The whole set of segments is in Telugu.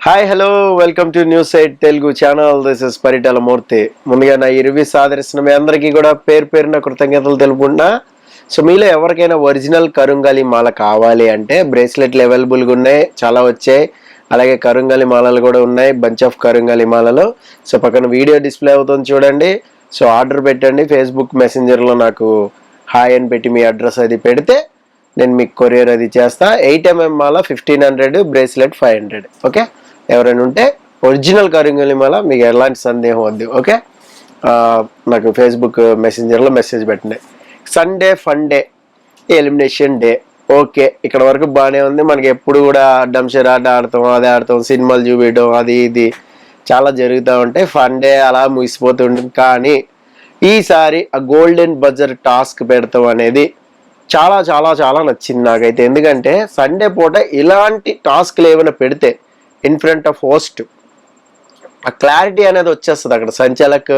Hi hello welcome to news site Telugu channel. This is Paritala Murthy. ముందుగా నా ఈ రివ్యూస్ ఆదరిస్తున్న మీ అందరికీ కూడా పేరున కృతజ్ఞతలు తెలుపుకుంటున్నా. సో మీలో ఎవరికైనా ఒరిజినల్ కరుంగలి మాల కావాలి అంటే బ్రేస్లెట్లు అవైలబుల్గా ఉన్నాయి, చాలా వచ్చాయి. అలాగే కరుంగలి మాలలు కూడా ఉన్నాయి, బంచ్ ఆఫ్ కరుంగలి మాలలు. సో పక్కన వీడియో డిస్ప్లే అవుతుంది చూడండి. సో ఆర్డర్ పెట్టండి. ఫేస్బుక్ మెసెంజర్లో నాకు హాయ్ అని పెట్టి మీ అడ్రస్ అది పెడితే నేను మీకు కొరియర్ అది చేస్తా. 8mm మాల 1500, బ్రేస్లెట్ 500. ఓకే, ఎవరైనా ఉంటే ఒరిజినల్ కరుంగలి మాల, మీకు ఎలాంటి సందేహం వద్దు. ఓకే, నాకు ఫేస్బుక్ మెసెంజర్లో మెసేజ్ పెట్టండి. Sunday fun day, elimination day. Okay, ఇక్కడ వరకు బాగానే ఉంది. మనకి ఎప్పుడు కూడా డంషర్ ఆట ఆడతాం, అదే ఆడతాం, సినిమాలు చూపించడం, అది ఇది చాలా జరుగుతూ ఉంటాయి. ఫన్ డే అలా ముగిసిపోతుంటుంది. కానీ ఈసారి ఆ గోల్డెన్ బజర్ టాస్క్ పెడతాం అనేది చాలా చాలా చాలా నచ్చింది నాకైతే. ఎందుకంటే సండే పూట ఇలాంటి టాస్క్లు ఏమైనా పెడితే ఇన్ ఫ్రంట్ ఆఫ్ హోస్ట్ ఆ క్లారిటీ అనేది వచ్చేస్తుంది అక్కడ. సంచాలక్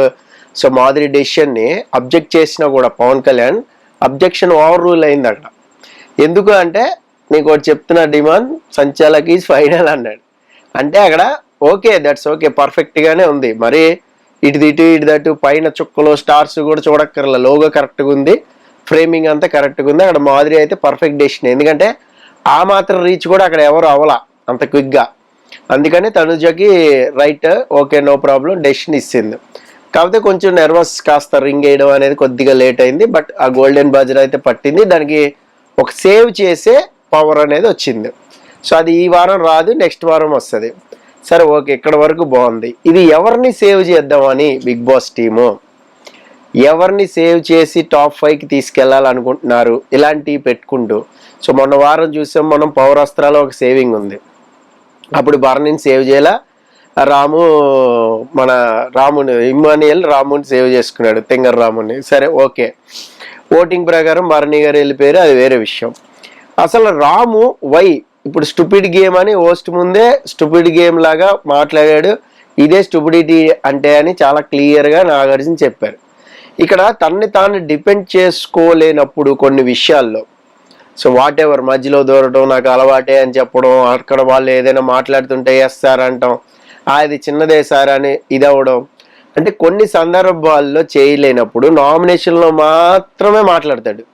సో మాదిరి డెసిషన్ని అబ్జెక్ట్ చేసినా కూడా Pawan Kalyan objection overrule అయింది అక్కడ. ఎందుకు అంటే నీకు ఒకటి చెప్తున్న డిమాండ్, సంచాలక్ ఈజ్ ఫైనల్ అన్నాడు. అంటే అక్కడ ఓకే, దట్స్ ఓకే, పర్ఫెక్ట్గానే ఉంది. మరి ఇటు పైన చుక్కలు స్టార్స్ కూడా చూడక్కర్ల, లోగో కరెక్ట్గా ఉంది, ఫ్రేమింగ్ అంతా కరెక్ట్గా ఉంది. అక్కడ మాదిరి అయితే పర్ఫెక్ట్ డెసిషన్. ఎందుకంటే ఆ మాత్రం రీచ్ కూడా అక్కడ ఎవరు అవ్వాల అంత క్విక్గా. అందుకని తనుజకి right, okay, no problem decision ఇచ్చింది. కాకపోతే కొంచెం నర్వస్, కాస్త రింగ్ వేయడం అనేది కొద్దిగా లేట్ అయింది. బట్ ఆ గోల్డెన్ బజర్ అయితే పట్టింది. దానికి ఒక సేవ్ చేసే పవర్ అనేది వచ్చింది. సో అది ఈ వారం రాదు, నెక్స్ట్ వారం వస్తుంది. సరే ఓకే, ఇక్కడ వరకు బాగుంది. ఇది ఎవరిని సేవ్ చేద్దామని బిగ్ బాస్ టీము ఎవరిని సేవ్ చేసి టాప్ 5కి తీసుకెళ్లాలనుకుంటున్నారు ఇలాంటివి పెట్టుకుంటూ. సో మొన్న వారం చూసాం మనం, పౌరాస్త్రాలో ఒక సేవింగ్ ఉంది. అప్పుడు భరణిని సేవ్ చేయాల, మన రాముని ఇమ్మానియల్ రాముని సేవ్ చేసుకున్నాడు, తెంగర్ రాముని. సరే ఓకే, ఓటింగ్ ప్రకారం భరణి గారు వెళ్ళిపోయారు, అది వేరే విషయం. అసలు రాము ఇప్పుడు స్టూపిడ్ గేమ్ అని హోస్ట్ ముందే స్టూపిడ్ గేమ్ లాగా మాట్లాడాడు. ఇదే స్టూపిడిటీ అంటే అని చాలా క్లియర్గా నాగార్జున చెప్పారు. ఇక్కడ తనని తాను డిపెండ్ చేసుకోలేనప్పుడు కొన్ని విషయాల్లో, సో వాట్ ఎవర్ మధ్యలో దూరటం నాకు అలవాటే అని చెప్పడం, అక్కడ వాళ్ళు ఏదైనా మాట్లాడుతుంటే ఎస్ సార్ అంటాం, అది చిన్నదే సార్ అని ఇది అవ్వడం, అంటే కొన్ని సందర్భాల్లో చేయలేనప్పుడు నామినేషన్లో మాత్రమే మాట్లాడతాడు.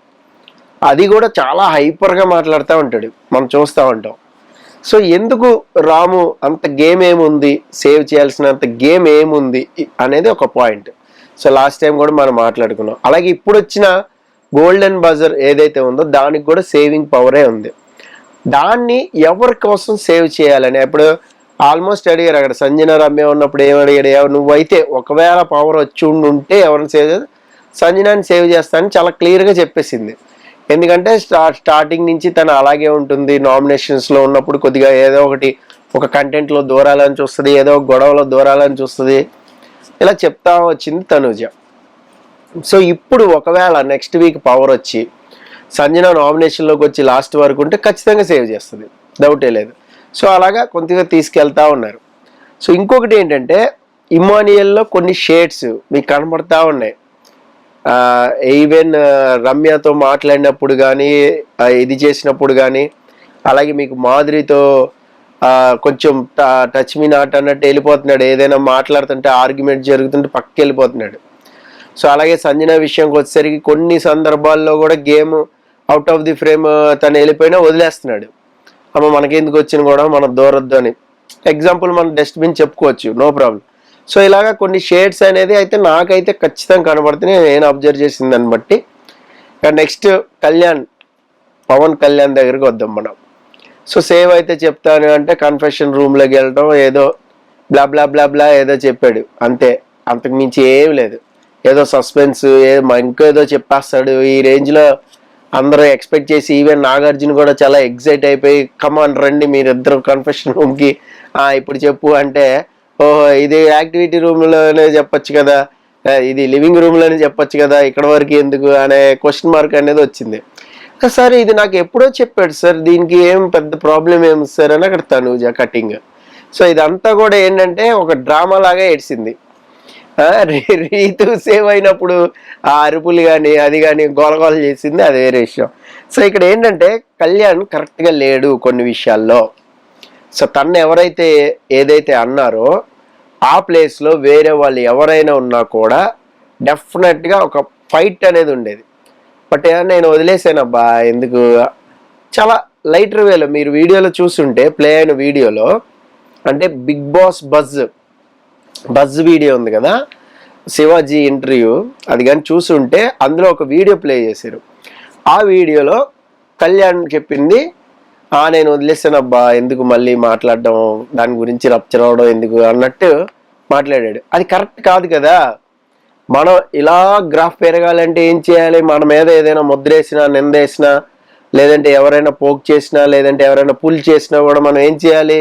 అది కూడా చాలా హైపర్గా మాట్లాడుతూ ఉంటాడు, మనం చూస్తూ ఉంటాం. సో ఎందుకు రాము అంత గేమ్ ఏముంది, సేవ్ చేయాల్సినంత గేమ్ ఏముంది అనేది ఒక పాయింట్. సో లాస్ట్ టైం కూడా మనం మాట్లాడుకున్నాం. అలాగే ఇప్పుడు వచ్చిన గోల్డెన్ బజర్ ఏదైతే ఉందో దానికి కూడా సేవింగ్ పవరే ఉంది. దాన్ని ఎవరి కోసం సేవ్ చేయాలని ఇప్పుడు ఆల్మోస్ట్ అడిగారు అక్కడ. సంజన రమ్య ఉన్నప్పుడు ఏమడిగాడు, నువ్వైతే ఒకవేళ పవర్ వచ్చి ఉంటే ఎవరిని సేవ్ చేస్తా, సంజనాని సేవ్ చేస్తానని చాలా క్లియర్గా చెప్పేసింది. ఎందుకంటే స్టార్టింగ్ నుంచి తను అలాగే ఉంటుంది. నామినేషన్స్లో ఉన్నప్పుడు కొద్దిగా ఏదో ఒకటి ఒక కంటెంట్లో దూరాలని చూస్తుంది, ఏదో ఒక గొడవలో దూరాలని చూస్తుంది, ఇలా చెప్తా వచ్చింది తనుజ. సో ఇప్పుడు ఒకవేళ నెక్స్ట్ వీక్ పవర్ వచ్చి సంజన నామినేషన్లోకి వచ్చి లాస్ట్ వరకు ఉంటే ఖచ్చితంగా సేవ్ చేస్తుంది, డౌటే లేదు. సో అలాగా కొంతగా తీసుకెళ్తా ఉన్నారు. సో ఇంకొకటి ఏంటంటే ఇమానియల్లో కొన్ని షేడ్స్ మీకు కనబడతా ఉన్నాయి. ఈవెన్ రమ్యతో మాట్లాడినప్పుడు కానీ, ఇది చేసినప్పుడు కానీ, అలాగే మీకు మాధురితో కొంచెం టచ్ మీ నాట్ అన్నట్టు వెళ్ళిపోతున్నాడు. ఏదైనా మాట్లాడుతుంటే ఆర్గ్యుమెంట్ జరుగుతుంటే పక్కకి వెళ్ళిపోతున్నాడు. సో అలాగే సంజన విషయంకి వచ్చేసరికి కొన్ని సందర్భాల్లో కూడా game out of the frame తను వెళ్ళిపోయినా వదిలేస్తున్నాడు. అమ్మ మనకెందుకు వచ్చిన కూడా మనం దూరొద్దు అని. ఎగ్జాంపుల్ మనం డస్ట్బిన్ చెప్పుకోవచ్చు, నో ప్రాబ్లం. సో ఇలాగా కొన్ని షేడ్స్ అనేది అయితే నాకైతే ఖచ్చితంగా కనబడుతున్నాయి నేను అబ్జర్వ్ చేసిన దాన్ని బట్టి. నెక్స్ట్ పవన్ కళ్యాణ్ దగ్గరికి వద్దాం మనం. సో సేవ్ అయితే చెప్తాను అంటే కన్ఫెషన్ రూమ్లోకి వెళ్ళడం, ఏదో బ్లా బ్లా బ్లా బ్లా ఏదో చెప్పాడు అంతే, అంతకు మించి ఏం లేదు. ఏదో సస్పెన్స్ ఇంకేదో చెప్పేస్తాడు. ఈ రేంజ్లో అందరూ ఎక్స్పెక్ట్ చేసి ఈవెన్ నాగార్జున కూడా చాలా ఎగ్జైట్ అయిపోయి కమాన్ రండి మీరిద్దరు కన్ఫెషన్ రూమ్కి, ఇప్పుడు చెప్పు అంటే, ఓహో ఇది యాక్టివిటీ రూమ్లోనే చెప్పొచ్చు కదా, ఇది లివింగ్ రూమ్లోనే చెప్పొచ్చు కదా, ఇక్కడ వరకు ఎందుకు అనే క్వశ్చన్ మార్క్ అనేది వచ్చింది. సార్ ఇది నాకు ఎప్పుడో చెప్పాడు సార్, దీనికి ఏం పెద్ద ప్రాబ్లం ఏమి సార్ అని అక్కడ తనుజ కటింగ్. సో ఇదంతా కూడా ఏంటంటే ఒక డ్రామా లాగా ఏడ్చింది. రీతు సేవ్ అయినప్పుడు ఆ అరుపులు కానీ అది కానీ గోలగోల చేసింది, అది వేరే విషయం. సో ఇక్కడ ఏంటంటే కళ్యాణ్ కరెక్ట్గా లేడు కొన్ని విషయాల్లో. సో తను ఎవరైతే ఏదైతే అన్నారో ఆ ప్లేస్లో వేరే వాళ్ళు ఎవరైనా ఉన్నా కూడా డెఫినెట్గా ఒక ఫైట్ అనేది ఉండేది. బట్ నేను వదిలేసానబ్బా ఎందుకు, చాలా లైటర్ వేలో మీరు వీడియోలో చూస్తుంటే ప్లే అయిన వీడియోలో అంటే బిగ్ బాస్ బజ్ వీడియో ఉంది కదా, శివాజీ ఇంటర్వ్యూ, అది కానీ చూస్తుంటే అందులో ఒక వీడియో ప్లే చేశారు. ఆ వీడియోలో కళ్యాణ్ చెప్పింది నేను వదిలేసానబ్బా ఎందుకు మళ్ళీ మాట్లాడడం, దాని గురించి రప్చర్ అవడం ఎందుకు అన్నట్టు మాట్లాడాడు. అది కరెక్ట్ కాదు కదా. మనం ఇలా గ్రాఫ్ పెరగాలంటే ఏం చేయాలి? మన మీద ఏదైనా ముద్రేసినా, నిందేసినా, లేదంటే ఎవరైనా పోక్ చేసినా, లేదంటే ఎవరైనా పుల్ చేసినా కూడా మనం ఏం చేయాలి?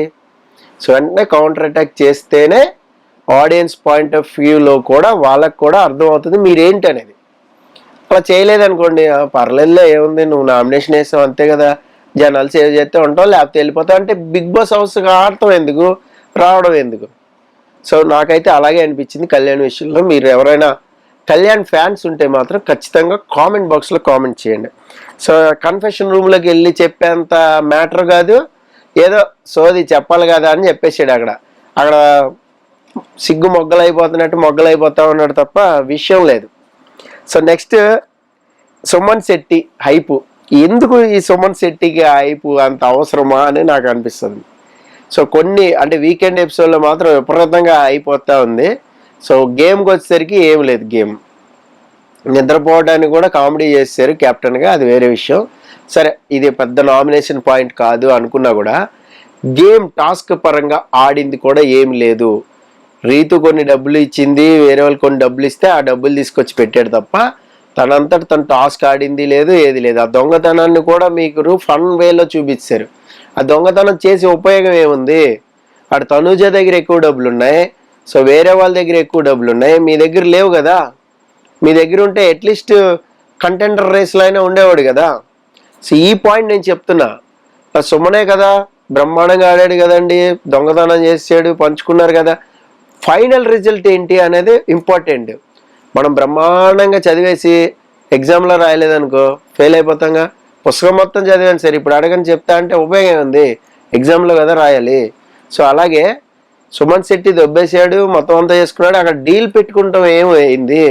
సో వెంటనే కౌంటర్ అటాక్ చేస్తేనే ఆడియన్స్ పాయింట్ ఆఫ్ వ్యూలో కూడా వాళ్ళకు కూడా అర్థమవుతుంది మీరేంటి అనేది. అలా చేయలేదనుకోండి, పర్లేదులే ఏముంది, నువ్వు నామినేషన్ వేసావు అంతే కదా, జనాలు సేవ్ చేస్తే ఉంటావు లేకపోతే వెళ్ళిపోతావు అంటే బిగ్ బాస్ హౌస్ ఆడటం ఎందుకు, రావడం ఎందుకు? సో నాకైతే అలాగే అనిపించింది కళ్యాణ్ విషయంలో. మీరు ఎవరైనా కళ్యాణ్ ఫ్యాన్స్ ఉంటే మాత్రం ఖచ్చితంగా కామెంట్ బాక్స్లో కామెంట్ చేయండి. సో కన్ఫెషన్ రూమ్లోకి వెళ్ళి చెప్పేంత మ్యాటర్ కాదు, ఏదో సోది చెప్పాలి కదా అని చెప్పేసాడు. అక్కడ సిగ్గు మొగ్గలైపోతా ఉన్నాడు తప్ప విషయం లేదు. So next Suman Shetty hype. ఎందుకు ఈ సుమన్ శెట్టికి హైపు అంత అవసరమా అని నాకు అనిపిస్తుంది. సో కొన్ని అంటే వీకెండ్ ఎపిసోడ్లో మాత్రం విపరీతంగా అయిపోతూ ఉంది. సో గేమ్కి వచ్చేసరికి ఏం లేదు, గేమ్ నిద్రపోవడానికి కూడా కామెడీ చేశారు కెప్టెన్గా, అది వేరే విషయం. సరే ఇది పెద్ద నామినేషన్ పాయింట్ కాదు అనుకున్నా కూడా గేమ్ టాస్క్ పరంగా ఆడింది కూడా ఏం లేదు. రీతు కొన్ని డబ్బులు ఇచ్చింది, వేరే వాళ్ళు కొన్ని డబ్బులు ఇస్తే ఆ డబ్బులు తీసుకొచ్చి పెట్టాడు తప్ప తనంతట తను టాస్క్ ఆడింది లేదు, ఏది లేదు. ఆ దొంగతనాన్ని కూడా మీకు ఫన్ వేలో చూపించారు. ఆ దొంగతనం చేసే ఉపయోగం ఏముంది? అటు తనూజ దగ్గర ఎక్కువ డబ్బులు ఉన్నాయి, సో వేరే వాళ్ళ దగ్గర ఎక్కువ డబ్బులు ఉన్నాయి, మీ దగ్గర లేవు కదా. మీ దగ్గర ఉంటే అట్లీస్ట్ కంటెండర్ రేస్లో అయినా ఉండేవాడు కదా. సో ఈ పాయింట్ నేను చెప్తున్నా. సుమనే కదా బ్రహ్మాండంగా ఆడాడు కదండి, దొంగతనం చేసాడు, పంచుకున్నారు కదా. ఫైనల్ రిజల్ట్ ఏంటి అనేది ఇంపార్టెంట్. మనం బ్రహ్మాండంగా చదివేసి ఎగ్జామ్లో రాయలేదనుకో ఫెయిల్ అయిపోతాంగా. పుస్తకం మొత్తం చదివాను సరే, ఇప్పుడు అడగని చెప్తా అంటే ఉపయోగం ఉంది, ఎగ్జామ్లో కదా రాయాలి. సో అలాగే సుమన్ శెట్టి దొబ్బేసాడు, మొత్తం అంతా చేసుకున్నాడు, అక్కడ డీల్ పెట్టుకుంటాం ఏమైంది?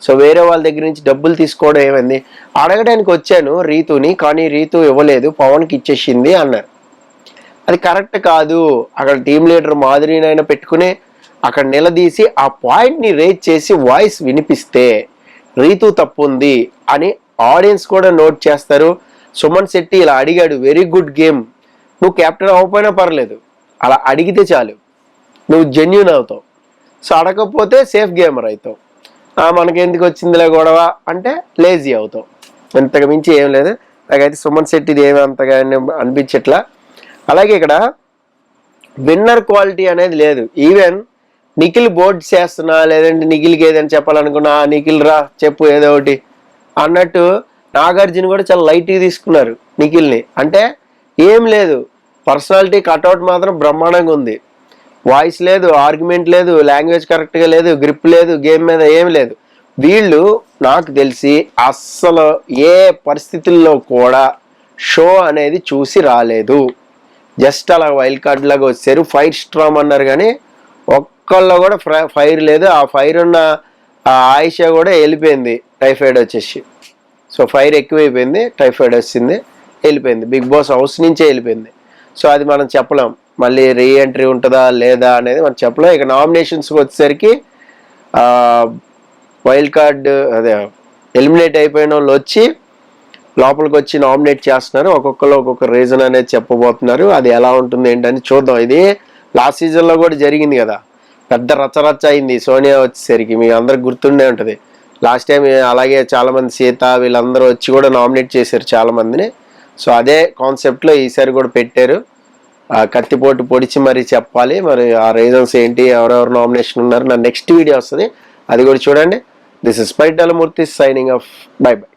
సో వేరే వాళ్ళ దగ్గర నుంచి డబ్బులు తీసుకోవడం ఏమైంది? అడగడానికి వచ్చాను రీతుని, కానీ రీతు ఇవ్వలేదు, పవన్కి ఇచ్చేసింది అన్నారు. అది కరెక్ట్ కాదు. అక్కడ టీం లీడర్ మాదిరినైనా పెట్టుకుని అక్కడ నిలదీసి ఆ పాయింట్ని రేజ్ చేసి వాయిస్ వినిపిస్తే రీతు తప్పు ఉంది అని ఆడియన్స్ కూడా నోట్ చేస్తారు. సుమన్ శెట్టి ఇలా అడిగాడు, వెరీ గుడ్ గేమ్, నువ్వు కెప్టెన్ అవ్వకపోయినా పర్లేదు, అలా అడిగితే చాలు, నువ్వు జెన్యూన్ అవుతావు. సో అడగకపోతే సేఫ్ గేమర్ అవుతావు. మనకి ఎందుకు వచ్చిందిలే గొడవ అంటే లేజీ అవుతావు, ఇంతకు మించి ఏం లేదు. నాకైతే సుమన్ శెట్టిది ఏమి అంతగా అనిపించట్లా. అలాగే ఇక్కడ విన్నర్ క్వాలిటీ అనేది లేదు. ఈవెన్ నిఖిల్ బోర్డ్ చేస్తున్నా, లేదంటే నిఖిల్కి ఏదైనా చెప్పాలనుకున్నా, నిఖిల్ రా చెప్పు ఏదో ఒకటి అన్నట్టు నాగార్జున కూడా చాలా లైట్గా తీసుకున్నారు నిఖిల్ని. అంటే ఏం లేదు, పర్సనాలిటీ కట్అవుట్ మాత్రం బ్రహ్మాండంగా ఉంది, వాయిస్ లేదు, ఆర్గ్యుమెంట్ లేదు, లాంగ్వేజ్ కరెక్ట్గా లేదు, గ్రిప్ లేదు, గేమ్ మీద ఏం లేదు. వీళ్ళు నాకు తెలిసి అస్సలు ఏ పరిస్థితుల్లో కూడా షో అనేది చూసి రాలేదు. జస్ట్ అలా వైల్డ్ కార్డ్ లాగా వచ్చారు, ఫైర్ స్ట్రామ్ అన్నారు కానీ ఒక్కళ్ళలో కూడా ఫైర్ లేదు. ఆ ఫైర్ ఉన్న ఆయిషా కూడా వెళ్ళిపోయింది టైఫాయిడ్ వచ్చేసి. సో ఫైర్ ఎక్కువైపోయింది, టైఫాయిడ్ వచ్చింది, వెళ్ళిపోయింది, బిగ్ బాస్ హౌస్ నుంచే వెళ్ళిపోయింది. సో అది మనం చెప్పలేం మళ్ళీ రీ ఎంట్రీ ఉంటుందా లేదా అనేది మనం చెప్పలేం. ఇక నామినేషన్స్కి వచ్చేసరికి వైల్డ్ కార్డ్ అదే ఎలిమినేట్ అయిపోయిన వాళ్ళు వచ్చి లోపలికి వచ్చి నామినేట్ చేస్తున్నారు, ఒక్కొక్కరు ఒక్కొక్క రీజన్ అనేది చెప్పబోతున్నారు. అది ఎలా ఉంటుంది ఏంటని చూద్దాం. ఇది లాస్ట్ సీజన్లో కూడా జరిగింది కదా, పెద్ద రచ్చరచ్చ అయింది సోనియా వచ్చేసరికి, మీ అందరికి గుర్తుండే ఉంటుంది. లాస్ట్ టైం అలాగే చాలామంది సీత వీళ్ళందరూ వచ్చి కూడా నామినేట్ చేశారు చాలామందిని. సో అదే కాన్సెప్ట్లో ఈసారి కూడా పెట్టారు, కత్తిపోటు పొడిచి మరీ చెప్పాలి. మరి ఆ రీజన్స్ ఏంటి, ఎవరెవరు నామినేషన్ ఉన్నారు, నా నెక్స్ట్ వీడియో వస్తుంది, అది కూడా చూడండి. దిస్ ఇస్ పైటలమూర్తి సైనింగ్ ఆఫ్, బై బై.